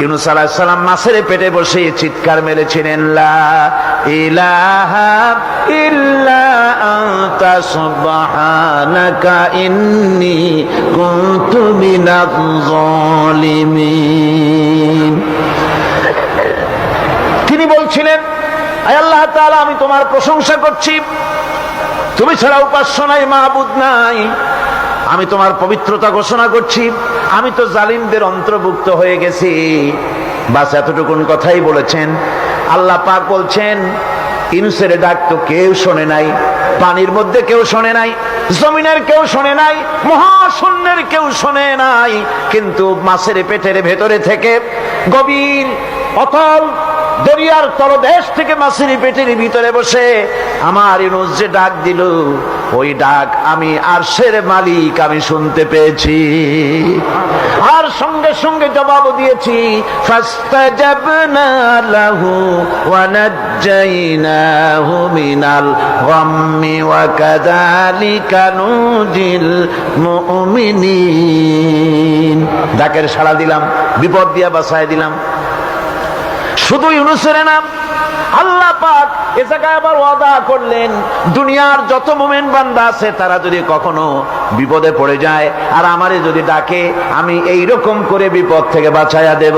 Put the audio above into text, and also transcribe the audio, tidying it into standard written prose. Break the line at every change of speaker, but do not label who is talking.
ইউনূস আলাইহিস সালাম মাছের পেটে বসে চিৎকার মেরেছিলেন, লা ইলাহা ইল্লা আনতা সুবহানাকা ইন্নী কুনতু মিনাজ জালিমিন। তিনি বলছিলেন, আয় আল্লাহ তাআলা, আমি তোমার প্রশংসা করছি, তুমি ছাড়া উপাস্য নাই, মাবুদ নাই। আমি তোমার পবিত্রতা ঘোষণা করছি, আমি তো জালিমদের অন্তর্ভুক্ত হয়ে গেছি। বাস এতটুকুন কথাই বলেছেন। আল্লাহ পাক বলছেন, ইউনূসের ডাক তো কেউ শোনে নাই, পানির মধ্যে কেউ শোনে নাই, জমিনের কেউ শোনে নাই, মহাশূন্যের কেউ শোনে নাই, কিন্তু মাছের পেটের ভেতরে থেকে গভীর অতল দরিয়ার তলদেশ থেকে মাছের পেটের ভিতরে বসে আমার ইউনূস যে ডাক দিল, ওই ডাক আমি আরশের মালিক আমি শুনতে পেয়েছি, আর সঙ্গে সঙ্গে জবাব দিয়েছি, ফাস্তাজাবনা লাহু ওয়া নাজ্জাইনাহু মিনাল গাম্মি ওয়া কাযালিকা নুজিল মুমিনিন। ডাকের সাড়া দিলাম, বিপদ দিয়া বাঁচায় দিলাম। শুধু ইউনূসের নাম, আল্লাহ পাক এ জায়গায় আবার ওয়াদা করলেন, দুনিয়ার যত মুমিন বান্দা আছে তারা যদি কখনো বিপদে পড়ে যায় আর আমারে যদি ডাকে, আমি এইরকম করে বিপদ থেকে বাঁচাইয়া দেব।